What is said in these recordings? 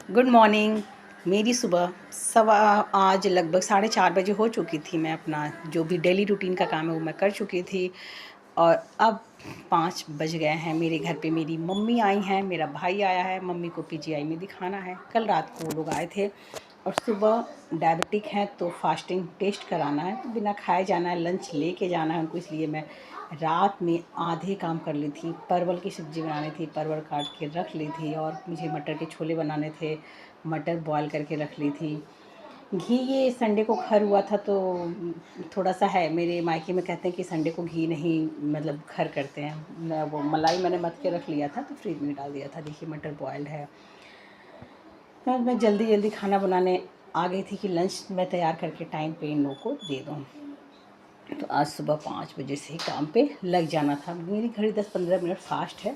Good morning. मेरी सुबह सवा आज लगभग 4:30 बजे हो चुकी थी। मैं अपना जो भी डेली रूटीन का काम है वो मैं कर चुकी थी और अब 5 बज गए हैं। मेरे घर पे मेरी मम्मी आई हैं, मेरा भाई आया है, मम्मी को पीजीआई में दिखाना है। कल रात को वो लोग आए थे और सुबह डायबिटिक हैं तो फास्टिंग टेस्ट कराना है, तो बिना खाए जाना है, लंच लेके जाना है उनको। इसलिए मैं रात में आधे काम कर ली थी। परवल की सब्ज़ी बनानी थी, परवल काट के रख ली थी और मुझे मटर के छोले बनाने थे, मटर बॉयल करके रख ली थी। घी ये संडे को खर हुआ था तो थोड़ा-सा है, मेरे मायके में कहते हैं कि संडे को घी नहीं मतलब खर करते हैं। वो मलाई मैंने मथ के रख लिया था तो फ्रिज में डाल दिया था। देखिए मटर बॉयल्ड है। मैं जल्दी-जल्दी खाना बनाने आ गई थी कि लंच मैं तैयार करके टाइम पे इन लोगों को दे दूँ। तो आज सुबह 5 बजे से ही काम पे लग जाना था। मेरी घड़ी 10-15 मिनट फास्ट है।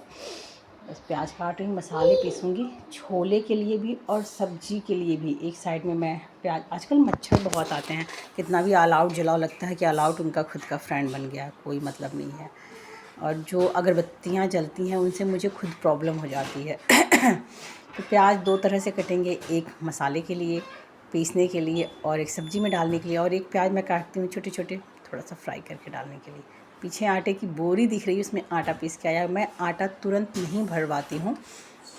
बस प्याज काट रही हूँ, मसाले पीसूँगी छोले के लिए भी और सब्जी के लिए भी। एक साइड में मैं प्याज, आजकल मच्छर बहुत आते हैं, कितना भी ऑल आउट जलाओ लगता है कि ऑल आउट उनका खुद का फ्रेंड बन गया है, कोई मतलब नहीं है। और जो अगरबत्तियाँ जलती हैं उनसे मुझे खुद प्रॉब्लम हो जाती है। तो प्याज 2 तरह से कटेंगे, एक मसाले के लिए पीसने के लिए और एक सब्ज़ी में डालने के लिए, और एक प्याज मैं काटती हूँ छोटे-छोटे थोड़ा सा फ्राई करके डालने के लिए। पीछे आटे की बोरी दिख रही है, उसमें आटा पीस के आया। मैं आटा तुरंत नहीं भरवाती हूँ,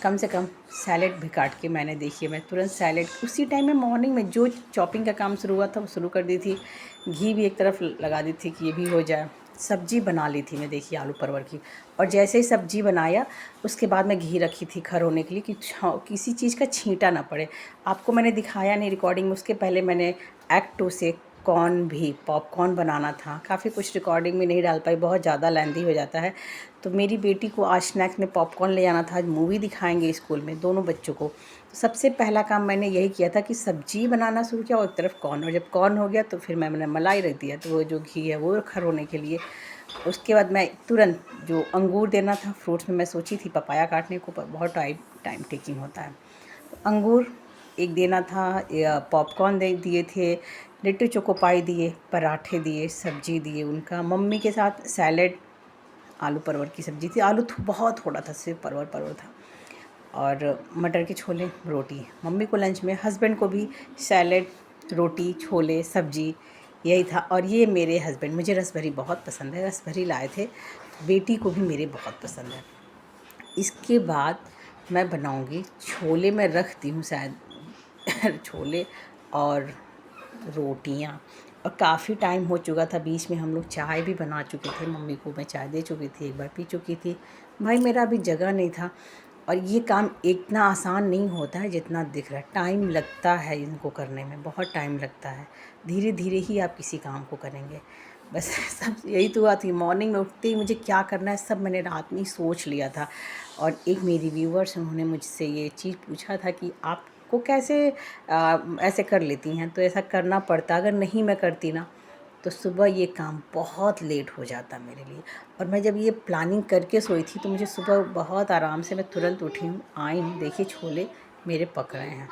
कम से कम सैलेड भी काट के मैंने, देखिए मैं तुरंत सैलेड उसी टाइम में मॉर्निंग में जो चॉपिंग का काम शुरू हुआ था वो शुरू कर दी थी। घी भी एक तरफ लगा दी थी कि ये भी हो जाए। सब्ज़ी बना ली थी मैं, देखिए आलू परवल की। और जैसे ही सब्ज़ी बनाया उसके बाद मैं घी रखी थी खर होने के लिए कि किसी चीज़ का छींटा ना पड़े। आपको मैंने दिखाया नहीं रिकॉर्डिंग में, उसके पहले मैंने एक्ट 2 से कॉर्न भी पॉपकॉर्न बनाना था। काफ़ी कुछ रिकॉर्डिंग में नहीं डाल पाई, बहुत ज़्यादा लेंथी हो जाता है। तो मेरी बेटी को आज स्नैक्स में पॉपकॉर्न ले जाना था, आज मूवी दिखाएंगे स्कूल में दोनों बच्चों को। तो सबसे पहला काम मैंने यही किया था कि सब्ज़ी बनाना शुरू किया और एक तरफ कॉर्न, और जब कॉर्न हो गया तो फिर मैंने मलाई रख दिया, तो वो जो घी है वो खर होने के लिए। उसके बाद मैं तुरंत जो अंगूर देना था फ्रूट्स में, मैं सोची थी पपाया काटने को, पर बहुत टाइम टेकिंग होता है। तो अंगूर एक देना था, पॉपकॉर्न दे दिए थे, लिट्टी चोको पाई दिए, पराठे दिए, सब्जी दिए उनका। मम्मी के साथ सैलेड, आलू परवल की सब्ज़ी थी, आलू बहुत थोड़ा था, सिर्फ परवल परवल था, और मटर के छोले, रोटी मम्मी को लंच में, हस्बैंड को भी सैलेड, रोटी, छोले, सब्जी यही था। और ये मेरे हस्बैंड, मुझे रस भरी बहुत पसंद है, रस भरी लाए थे, बेटी को भी मेरे बहुत पसंद है। इसके बाद मैं बनाऊंगी छोले, मैं रखती हूँ शायद छोले और रोटियां। और काफ़ी टाइम हो चुका था, बीच में हम लोग चाय भी बना चुके थे, मम्मी को मैं चाय दे चुकी थी, एक बार पी चुकी थी। भाई मेरा अभी जगह नहीं था, और ये काम इतना आसान नहीं होता है जितना दिख रहा है। टाइम लगता है इनको करने में, बहुत टाइम लगता है। धीरे धीरे ही आप किसी काम को करेंगे। बस सब यही तो हुआ थी, मॉर्निंग में उठते ही मुझे क्या करना है सब मैंने रात में ही सोच लिया था। और एक मेरी व्यूवर्स, उन्होंने मुझसे ये चीज़ पूछा था कि आपको कैसे ऐसे कर लेती हैं। तो ऐसा करना पड़ता, अगर नहीं मैं करती ना तो सुबह ये काम बहुत लेट हो जाता मेरे लिए। और मैं जब ये प्लानिंग करके सोई थी तो मुझे सुबह बहुत आराम से, मैं तुरंत उठी हूँ, आई हूँ, देखिए छोले मेरे पक रहे हैं।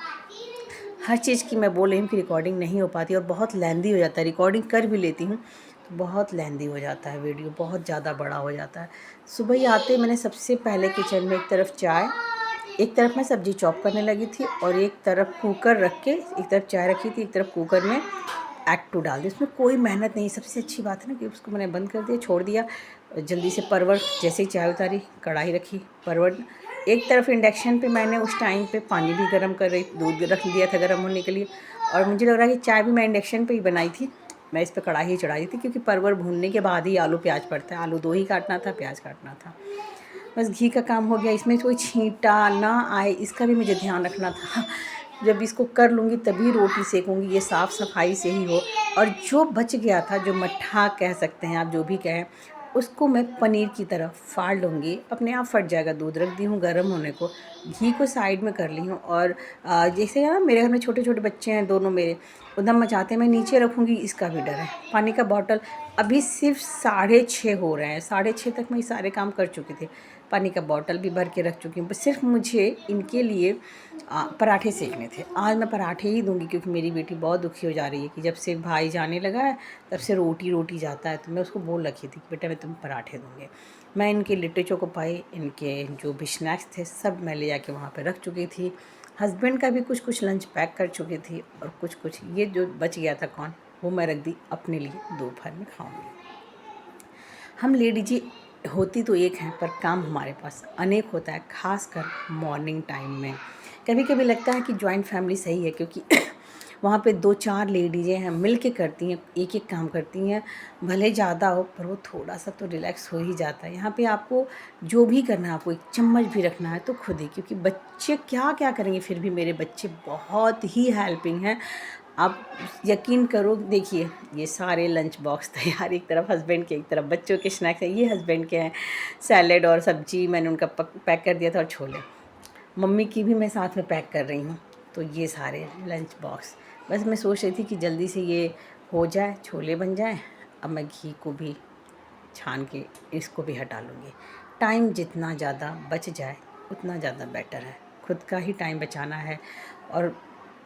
हर चीज़ की मैं बोल रही हूँ कि रिकॉर्डिंग नहीं हो पाती और बहुत लेंदी हो जाता है। रिकॉर्डिंग कर भी लेती हूँ तो बहुत लेंदी हो जाता है, वीडियो बहुत ज़्यादा बड़ा हो जाता है। सुबह ही आते मैंने सबसे पहले किचन में एक तरफ चाय, एक तरफ मैं सब्ज़ी चॉप करने लगी थी, और एक तरफ कुकर रख के, एक तरफ चाय रखी थी, एक तरफ कुकर में एक्ट 2 डाल दी। उसमें कोई मेहनत नहीं, सबसे अच्छी बात है ना कि उसको मैंने बंद कर दिया, छोड़ दिया। जल्दी से परवल, जैसे ही चाय उतारी कढ़ाई रखी, परवल एक तरफ इंडक्शन पे, मैंने उस टाइम पे पानी भी गर्म कर रही, दूध रख दिया था गर्म होने के लिए। और मुझे लग रहा है कि चाय भी मैं इंडक्शन पे ही बनाई थी, मैं इस पे कढ़ाई चढ़ाई थी, क्योंकि परवल भूनने के बाद ही आलू प्याज पड़ता है। आलू 2 ही काटना था, प्याज काटना था। बस घी का काम हो गया, इसमें कोई छींटा ना आए इसका भी मुझे ध्यान रखना था। जब इसको कर लूँगी तभी रोटी सेकूँगी, ये साफ़ सफाई से ही हो। और जो बच गया था, जो मट्ठा कह सकते हैं आप, जो भी कहें, उसको मैं पनीर की तरह फाड़ लूँगी, अपने आप फट जाएगा। दूध रख दी हूँ गर्म होने को, घी को साइड में कर ली हूँ। और जैसे ना मेरे घर में छोटे छोटे बच्चे हैं, दोनों मेरे उधम मचाते हैं, मैं नीचे रखूँगी इसका भी डर है। पानी का बॉटल अभी सिर्फ 6:30 हो रहे हैं, 6:30 तक मैं ये सारे काम कर चुकी थी। पानी का बॉटल भी भर के रख चुकी हूँ, बस सिर्फ मुझे इनके लिए पराठे सेकने थे। आज मैं पराठे ही दूंगी, क्योंकि मेरी बेटी बहुत दुखी हो जा रही है कि जब से भाई जाने लगा है तब से रोटी रोटी जाता है। तो मैं उसको बोल रखी थी कि बेटा मैं तुम्हें पराठे दूँगी। मैं इनके लिट्टी चोको पाई, इनके जो भी स्नैक्स थे सब मैं ले जाके वहाँ पे रख चुकी थी। हस्बैंड का भी कुछ कुछ लंच पैक कर चुकी थी, और कुछ कुछ ये जो बच गया था कॉर्न, वो मैं रख दी अपने लिए, दोपहर में खाऊंगी। हम लेडीज होती तो एक हैं, पर काम हमारे पास अनेक होता है, खासकर मॉर्निंग टाइम में। कभी कभी लगता है कि जॉइंट फैमिली सही है, क्योंकि वहाँ पे 2-4 लेडीज़ें हैं, मिल के करती हैं, एक एक काम करती हैं, भले ज़्यादा हो पर वो थोड़ा सा तो रिलैक्स हो ही जाता है। यहाँ पे आपको जो भी करना है, आपको एक चम्मच भी रखना है तो खुद ही, क्योंकि बच्चे क्या क्या करेंगे, फिर भी मेरे बच्चे बहुत ही हेल्पिंग हैं। आप यकीन करो, देखिए ये सारे लंच बॉक्स तैयार, एक तरफ हस्बैंड के, एक तरफ बच्चों के स्नैक्स हैं, ये हस्बैंड के हैं, सैलेड और सब्जी मैंने उनका पैक कर दिया था, और छोले मम्मी की भी मैं साथ में पैक कर रही हूँ। तो ये सारे लंच बॉक्स, बस मैं सोच रही थी कि जल्दी से ये हो जाए, छोले बन जाए। अब मैं घी को भी छान के इसको भी हटा लूँगी। टाइम जितना ज़्यादा बच जाए उतना ज़्यादा बेटर है, खुद का ही टाइम बचाना है। और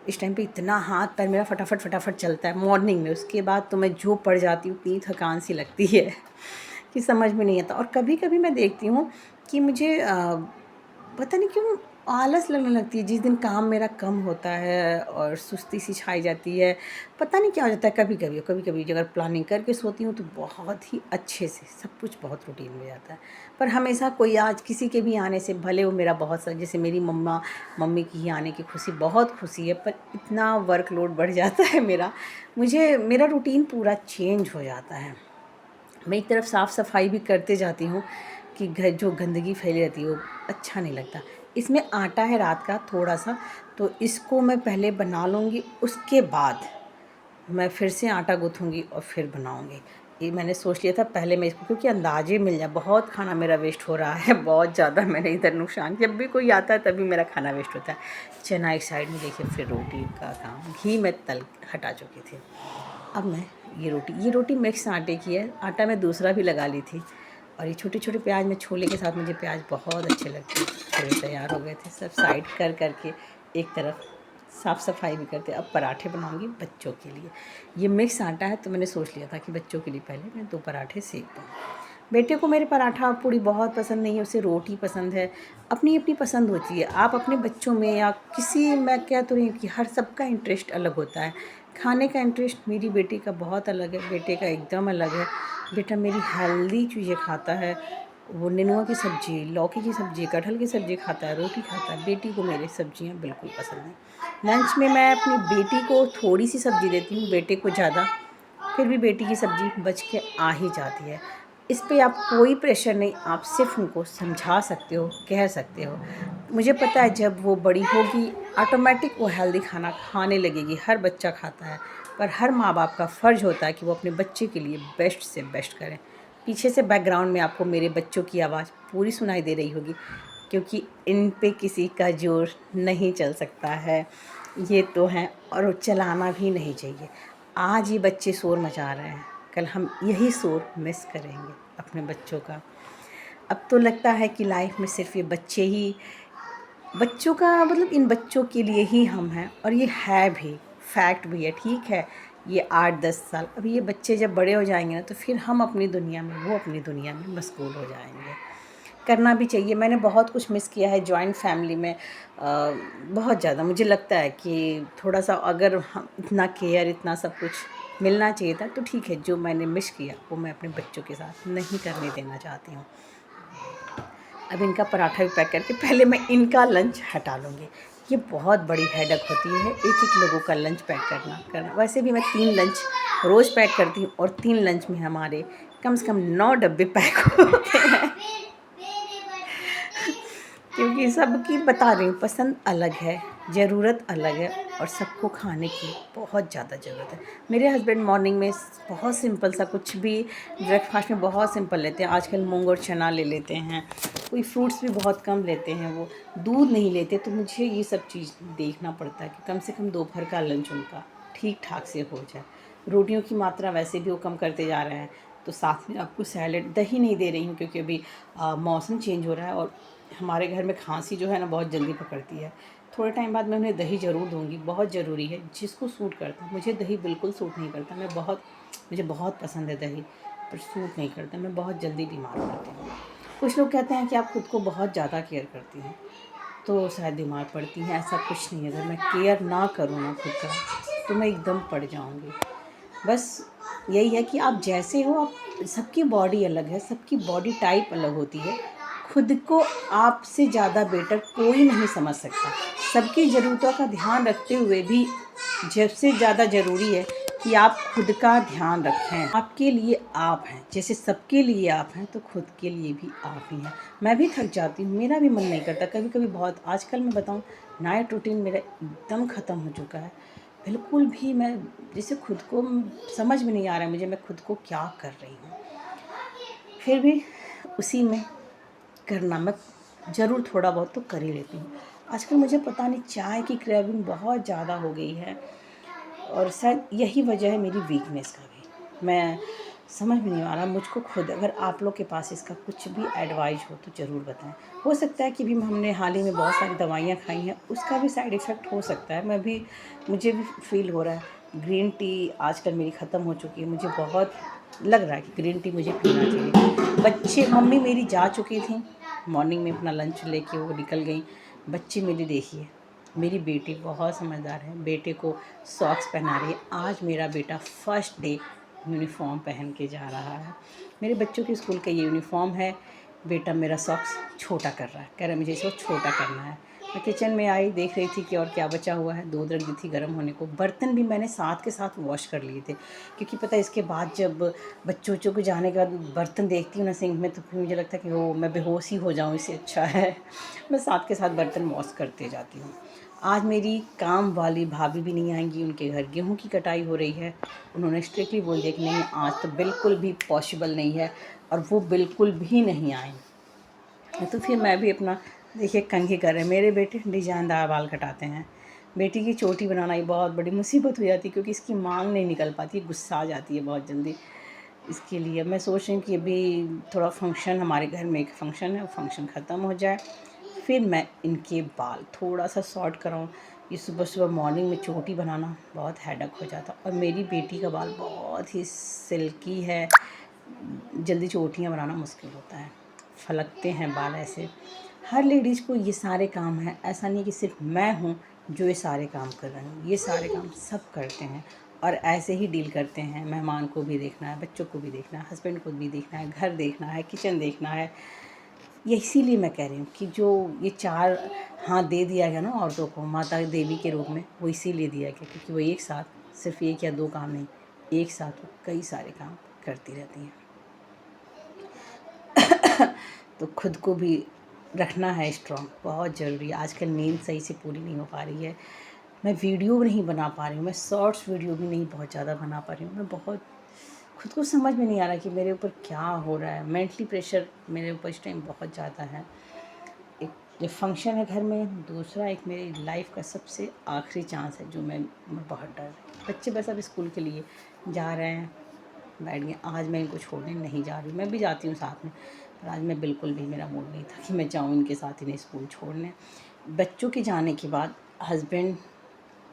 इस टाइम पे इतना हाथ पैर मेरा फटाफट फटाफट चलता है मॉर्निंग में, उसके बाद तो मैं जो पड़ जाती हूँ, इतनी थकान सी लगती है कि समझ में नहीं आता। और कभी कभी मैं देखती हूँ कि मुझे पता नहीं क्यों आलस लगने लगती है, जिस दिन काम मेरा कम होता है और सुस्ती सी छाई जाती है, पता नहीं क्या हो जाता है। कभी कभी अगर प्लानिंग करके सोती हूँ तो बहुत ही अच्छे से सब कुछ बहुत रूटीन में जाता है। पर हमेशा कोई आज किसी के भी आने से, भले वो मेरा बहुत सा, जैसे मेरी मम्मी की ही आने की खुशी, बहुत खुशी है, पर इतना वर्कलोड बढ़ जाता है मेरा, मुझे मेरा रूटीन पूरा चेंज हो जाता है। मैं एक तरफ साफ़ सफाई भी करते जाती हूँ कि घर जो गंदगी फैली रहती है वो अच्छा नहीं लगता। इसमें आटा है रात का थोड़ा सा, तो इसको मैं पहले बना लूँगी, उसके बाद मैं फिर से आटा गूँथूँगी और फिर बनाऊँगी। ये मैंने सोच लिया था पहले मैं इसको, क्योंकि अंदाज़े मिल जाए, बहुत खाना मेरा वेस्ट हो रहा है, बहुत ज़्यादा मैंने इधर नुकसान, जब भी कोई आता है तभी मेरा खाना वेस्ट होता है। चना एक साइड में, देखिए फिर रोटी का काम, घी मैं तल हटा चुकी थी। अब मैं ये रोटी मिक्स आटे की है, आटा मैं दूसरा भी लगा ली थी। और ये छोटे छोटे प्याज, मैं छोले के साथ, मुझे प्याज बहुत अच्छे लगते हैं। छोले तैयार हो गए थे, सब साइड कर करके एक तरफ साफ़ सफाई भी करते। अब पराठे बनाऊंगी बच्चों के लिए। ये मिक्स आटा है, तो मैंने सोच लिया था कि बच्चों के लिए पहले मैं 2 पराठे सेक दूँ। बेटे को मेरे पराठा पूड़ी बहुत पसंद नहीं है, उसे रोटी पसंद है। अपनी अपनी पसंद होती है। आप अपने बच्चों में या किसी, मैं कह तो रही हूँ कि हर सबका इंटरेस्ट अलग होता है। खाने का इंटरेस्ट मेरी बेटी का बहुत अलग है, बेटे का एकदम अलग है। बेटा मेरी हेल्दी चीज़ें खाता है, वो नेनुआ की सब्ज़ी, लौकी की सब्ज़ी, कटहल की सब्ज़ी खाता है, रोटी खाता है। बेटी को मेरी सब्ज़ियाँ बिल्कुल पसंद नहीं। लंच में मैं अपनी बेटी को थोड़ी सी सब्ज़ी देती हूँ, बेटे को ज़्यादा, फिर भी बेटी की सब्ज़ी बच के आ ही जाती है। इस पे आप कोई प्रेशर नहीं, आप सिर्फ उनको समझा सकते हो, कह सकते हो। मुझे पता है जब वो बड़ी होगी ऑटोमेटिक वो हेल्दी खाना खाने लगेगी, हर बच्चा खाता है। पर हर माँ बाप का फ़र्ज़ होता है कि वो अपने बच्चे के लिए बेस्ट से बेस्ट करें। पीछे से बैकग्राउंड में आपको मेरे बच्चों की आवाज़ पूरी सुनाई दे रही होगी, क्योंकि इन पे किसी का ज़ोर नहीं चल सकता है, ये तो हैं, और चलाना भी नहीं चाहिए। आज ये बच्चे शोर मचा रहे हैं, कल हम यही शोर मिस करेंगे अपने बच्चों का। अब तो लगता है कि लाइफ में सिर्फ ये बच्चे ही, बच्चों का मतलब इन बच्चों के लिए ही हम हैं, और ये है भी, फैक्ट भी है। ठीक है, ये 8-10 साल, अब ये बच्चे जब बड़े हो जाएंगे ना, तो फिर हम अपनी दुनिया में, वो अपनी दुनिया में मशगूल हो जाएंगे। करना भी चाहिए। मैंने बहुत कुछ मिस किया है जॉइंट फैमिली में, बहुत ज़्यादा। मुझे लगता है कि थोड़ा-सा अगर हम इतना केयर, इतना सब कुछ मिलना चाहिए था, तो ठीक है, जो मैंने मिस किया वो मैं अपने बच्चों के साथ नहीं करने देना चाहती हूँ। अब इनका पराठा भी पैक करके पहले मैं इनका लंच हटा लूँगी। ये बहुत बड़ी हेडेक होती है, एक-एक लोगों का लंच पैक करना। वैसे भी मैं 3 लंच रोज़ पैक करती हूँ, और 3 लंच में हमारे कम से कम 9 डब्बे पैक होते हैं। क्योंकि सबकी बता रही हूँ, पसंद अलग है, ज़रूरत अलग है, और सबको खाने की बहुत ज़्यादा ज़रूरत है। मेरे हस्बैंड मॉर्निंग में बहुत सिंपल सा कुछ भी ब्रेकफास्ट में बहुत सिंपल लेते हैं। आजकल मूंग और चना ले लेते हैं, कोई फ्रूट्स भी बहुत कम लेते हैं, वो दूध नहीं लेते। तो मुझे ये सब चीज़ देखना पड़ता है कि कम से कम दोपहर का लंच उनका ठीक ठाक से हो जाए। रोटियों की मात्रा वैसे भी वो कम करते जा रहे हैं, तो साथ में आपको सैलेड, दही नहीं दे रही हूँ, क्योंकि अभी मौसम चेंज हो रहा है, और हमारे घर में खांसी जो है ना बहुत जल्दी पकड़ती है। थोड़े टाइम बाद मैं उन्हें दही ज़रूर दूँगी, बहुत ज़रूरी है, जिसको सूट करता है। मुझे दही बिल्कुल सूट नहीं करता, मुझे बहुत पसंद है दही, पर सूट नहीं करता, मैं बहुत जल्दी बीमार पड़ती हूँ। कुछ लोग कहते हैं कि आप खुद को बहुत ज़्यादा केयर करती हैं, तो शायद बीमार पड़ती हैं। ऐसा कुछ नहीं है, अगर मैं केयर ना करूँ ना खुद का तो मैं एकदम पड़ जाऊँगी। बस यही है कि आप जैसे हो, आप सबकी बॉडी अलग है, सबकी बॉडी टाइप अलग होती है। खुद को आपसे ज़्यादा बेटर कोई नहीं समझ सकता। सबकी ज़रूरतों का ध्यान रखते हुए भी सबसे ज़्यादा ज़रूरी है कि आप खुद का ध्यान रखें। आपके लिए आप हैं, जैसे सबके लिए आप हैं तो खुद के लिए भी आप ही हैं। मैं भी थक जाती हूँ, मेरा भी मन नहीं करता कभी-कभी बहुत। आजकल मैं बताऊँ, नाइट रूटीन मेरा एकदम ख़त्म हो चुका है। बिल्कुल भी मैं जैसे खुद को समझ में नहीं आ रहा है मुझे, मैं खुद को क्या कर रही हूँ। फिर भी उसी में करना मैं ज़रूर थोड़ा बहुत तो कर ही लेती हूँ। आजकल मुझे पता नहीं चाय की क्रेविंग बहुत ज़्यादा हो गई है और शायद यही वजह है मेरी वीकनेस का भी। मैं समझ में नहीं आ रहा मुझको खुद। अगर आप लोग के पास इसका कुछ भी एडवाइस हो तो ज़रूर बताएं। हो सकता है कि भी हमने हाल ही में बहुत सारी दवाइयाँ खाई हैं, उसका भी साइड इफ़ेक्ट हो सकता है। मुझे भी फ़ील हो रहा है। ग्रीन टी आजकल मेरी ख़त्म हो चुकी है। मुझे बहुत लग रहा है कि ग्रीन टी मुझे पीना चाहिए। बच्चे, मम्मी मेरी जा चुकी थी मॉर्निंग में, अपना लंच लेके वो निकल गई। बच्चे मेरे देखिए, मेरी बेटी बहुत समझदार है, बेटे को सॉक्स पहना रही है। आज मेरा बेटा फर्स्ट डे यूनिफ़ॉर्म पहन के जा रहा है। मेरे बच्चों के स्कूल का ये यूनिफ़ॉर्म है। बेटा मेरा सॉक्स छोटा कर रहा है, कह रहा है मुझे इसको छोटा करना है। मैं किचन में आई, देख रही थी कि और क्या बचा हुआ है। दूध रख दी थी गर्म होने को। बर्तन भी मैंने साथ के साथ वॉश कर लिए थे, क्योंकि पता है इसके बाद जब बच्चों को जाने के बाद बर्तन देखती हूँ ना सिंक में, तो फिर मुझे लगता है कि वो मैं बेहोश ही हो जाऊँ, इससे अच्छा है मैं साथ के साथ बर्तन वॉश करते जाती हूँ। आज मेरी काम वाली भाभी भी नहीं आएंगी, उनके घर गेहूं की कटाई हो रही है। उन्होंने स्ट्रिक्टली बोल दिया कि नहीं, आज तो बिल्कुल भी पॉसिबल नहीं है, और वो बिल्कुल भी नहीं आएंगे। तो फिर मैं भी अपना देखिए कंघी कर रहे हैं। मेरे बेटे डिजाइनदार बाल कटाते हैं। बेटी की चोटी बनाना ही बहुत बड़ी मुसीबत हो जाती है, क्योंकि इसकी मांग नहीं निकल पाती, गुस्सा आ जाती है बहुत जल्दी। इसके लिए मैं सोच रही हूँ कि अभी थोड़ा फंक्शन, हमारे घर में एक फंक्शन है, वो फंक्शन ख़त्म हो जाए फिर मैं इनके बाल थोड़ा सा शॉर्ट कराऊँ। ये सुबह सुबह मॉर्निंग में चोटी बनाना बहुत हेडेक हो जाता। और मेरी बेटी का बाल बहुत ही सिल्की है, जल्दी चोटियाँ बनाना मुश्किल होता है, फलकते हैं बाल ऐसे। हर लेडीज़ को ये सारे काम हैं, ऐसा नहीं कि सिर्फ मैं हूँ जो ये सारे काम कर रही हूँ। ये सारे काम सब करते हैं और ऐसे ही डील करते हैं। मेहमान को भी देखना है, बच्चों को भी देखना है, हस्बैंड को भी देखना है, घर देखना है, किचन देखना है। ये इसीलिए मैं कह रही हूँ कि जो ये 4 हाथ दे दिया गया ना औरतों को माता देवी के रूप में, वो इसीलिए दिया गया क्योंकि वो एक साथ सिर्फ 1 या 2 काम नहीं, एक साथ वो कई सारे काम करती रहती हैं। तो खुद को भी रखना है स्ट्रॉन्ग, बहुत ज़रूरी है। आजकल नींद सही से पूरी नहीं हो पा रही है। मैं वीडियो नहीं बना पा रही हूँ, मैं शॉर्ट्स वीडियो भी नहीं बहुत ज़्यादा बना पा रही हूँ। मैं बहुत खुद को समझ में नहीं आ रहा कि मेरे ऊपर क्या हो रहा है। मेंटली प्रेशर मेरे ऊपर इस टाइम बहुत ज़्यादा है। एक ये फंक्शन है घर में, दूसरा एक मेरी लाइफ का सबसे आखिरी चांस है जो मैं बहुत डर रही हूँ। बच्चे बस अब स्कूल के लिए जा रहे हैं, बैठ गए। आज मैं इनको छोड़ने नहीं जा रही, मैं भी जाती हूँ साथ में, पर आज मैं बिल्कुल भी, मेरा मूड नहीं था कि मैं जाऊँ इनके साथ इन्हें स्कूल छोड़ने। बच्चों के जाने के बाद हस्बैंड,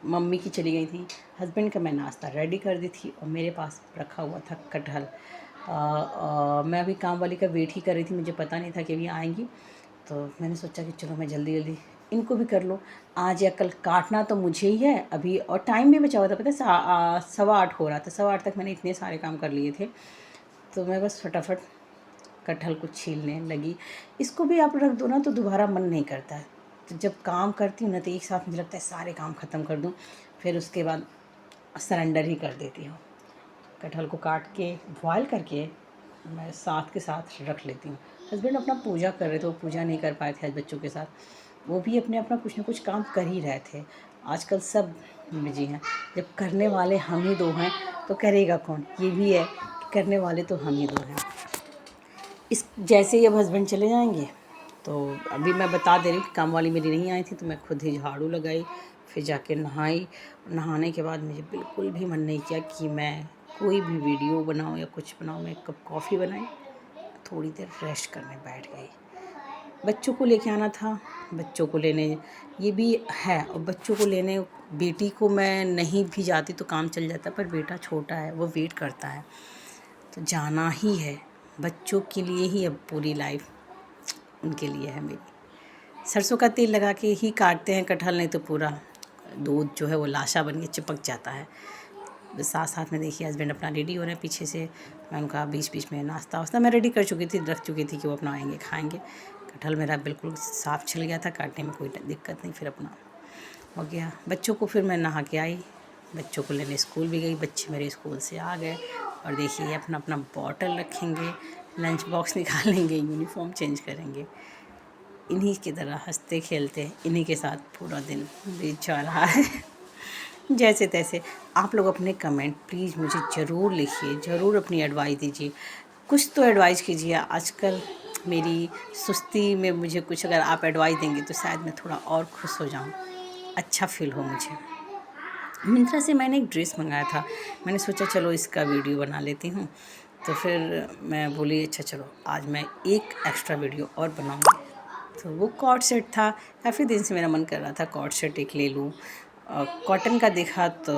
मम्मी की चली गई थी, हस्बैंड का मैं नाश्ता रेडी कर दी थी और मेरे पास रखा हुआ था कटहल। मैं अभी काम वाली का वेट ही कर रही थी, मुझे पता नहीं था कि अभी आएंगी, तो मैंने सोचा कि चलो मैं जल्दी जल्दी इनको भी कर लूँ। आज या कल काटना तो मुझे ही है अभी, और टाइम भी बचा हुआ था, पता है 8:15 हो रहा था। 8:15 तक मैंने इतने सारे काम कर लिए थे, तो मैं बस फटाफट कटहल को छीलने लगी। इसको भी आप रख दो ना तो दोबारा मन नहीं करता है। तो जब काम करती हूँ ना तो एक साथ मुझे लगता है सारे काम ख़त्म कर दूँ, फिर उसके बाद सरेंडर ही कर देती हूँ। कटहल को काट के बॉयल करके मैं साथ के साथ रख लेती हूँ। हस्बैंड अपना पूजा कर रहे थे, वो पूजा नहीं कर पाए थे आज बच्चों के साथ। वो भी अपने अपना कुछ ना कुछ काम कर ही रहे थे। आजकल सब बिजी हैं। जब करने वाले हम ही 2 हैं तो करेगा कौन? ये भी है कि करने वाले तो हम ही 2 हैं। इस जैसे ही अब हस्बैंड चले जाएंगे तो अभी मैं बता दे रही हूँ कि काम वाली मेरी नहीं आई थी, तो मैं खुद ही झाड़ू लगाई, फिर जाके नहाई। नहाने के बाद मुझे बिल्कुल भी मन नहीं किया कि मैं कोई भी वीडियो बनाऊँ या कुछ बनाऊँ। मैं 1 कप कॉफ़ी बनाई, थोड़ी देर रेस्ट करने बैठ गई। बच्चों को लेके आना था, बच्चों को लेने ये भी है, और बच्चों को लेने बेटी को मैं नहीं भी जाती तो काम चल जाता, पर बेटा छोटा है, वो वेट करता है, तो जाना ही है। बच्चों के लिए ही अब पूरी लाइफ उनके लिए है मेरी। सरसों का तेल लगा के ही काटते हैं कटहल, नहीं तो पूरा दूध जो है वो लाशा बन के चिपक जाता है। साथ साथ में देखिए हस्बैंड अपना रेडी हो रहे हैं पीछे से। मैं उनका बीच बीच में नाश्ता वास्ता मैं रेडी कर चुकी थी, रख चुकी थी कि वो अपना आएंगे खाएंगे। कटहल मेरा बिल्कुल साफ़ छिल गया था, काटने में कोई दिक्कत नहीं। फिर अपना हो गया। बच्चों को फिर मैं नहा के आई, बच्चों को लेने स्कूल भी गई। बच्चे मेरे स्कूल से आ गए और देखिए अपना अपना बॉटल रखेंगे, लंच बॉक्स निकालेंगे, यूनिफॉर्म चेंज करेंगे। इन्हीं की तरह हंसते खेलते इन्हीं के साथ पूरा दिन बीत जा रहा है। जैसे तैसे आप लोग अपने कमेंट प्लीज़ मुझे ज़रूर लिखिए, ज़रूर अपनी एडवाइस दीजिए, कुछ तो एडवाइस कीजिए। आजकल मेरी सुस्ती में मुझे कुछ अगर आप एडवाइस देंगे तो शायद मैं थोड़ा और खुश हो जाऊँ, अच्छा फ़ील हो मुझे। मिंत्रा से मैंने एक ड्रेस मंगाया था, मैंने सोचा चलो इसका वीडियो बना लेती हूँ। तो फिर मैं बोली अच्छा चलो आज मैं एक एक्स्ट्रा वीडियो और बनाऊँगी। तो वो कॉर्ड सेट था, काफ़ी दिन से मेरा मन कर रहा था कॉर्ड सेट एक ले लूँ। कॉटन का देखा तो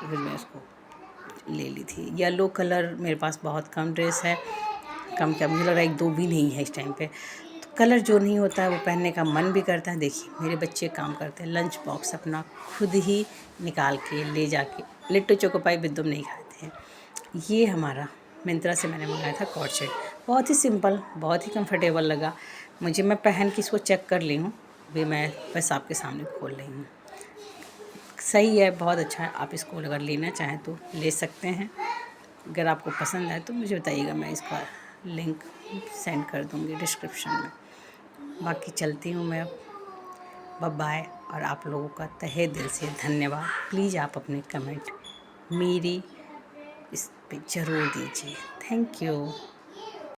फिर मैं उसको ले ली थी। येलो कलर मेरे पास बहुत कम ड्रेस है, कम क्या मुझे लग रहा है 1-2 भी नहीं है इस टाइम पे। तो कलर जो नहीं होता है वो पहनने का मन भी करता है। देखिए मेरे बच्चे काम करते हैं, लंच बॉक्स अपना खुद ही निकाल के ले जाके, लिट्टू चोको पाई बिल्कुल नहीं खाते हैं। ये हमारा मिंत्रा से मैंने मंगाया था कॉर्ड सेट, बहुत ही सिंपल, बहुत ही कंफर्टेबल लगा मुझे। मैं पहन के इसको चेक कर ली हूँ, अभी मैं बस आपके सामने खोल रही हूँ। सही है, बहुत अच्छा है। आप इसको अगर लेना चाहें तो ले सकते हैं। अगर आपको पसंद आए तो मुझे बताइएगा, मैं इसका लिंक सेंड कर दूँगी डिस्क्रिप्शन में। बाकी चलती हूँ मैं अब, बाय। और आप लोगों का तहे दिल से धन्यवाद। प्लीज़ आप अपने कमेंट मेरी इस पे ज़रूर दीजिए। Thank you.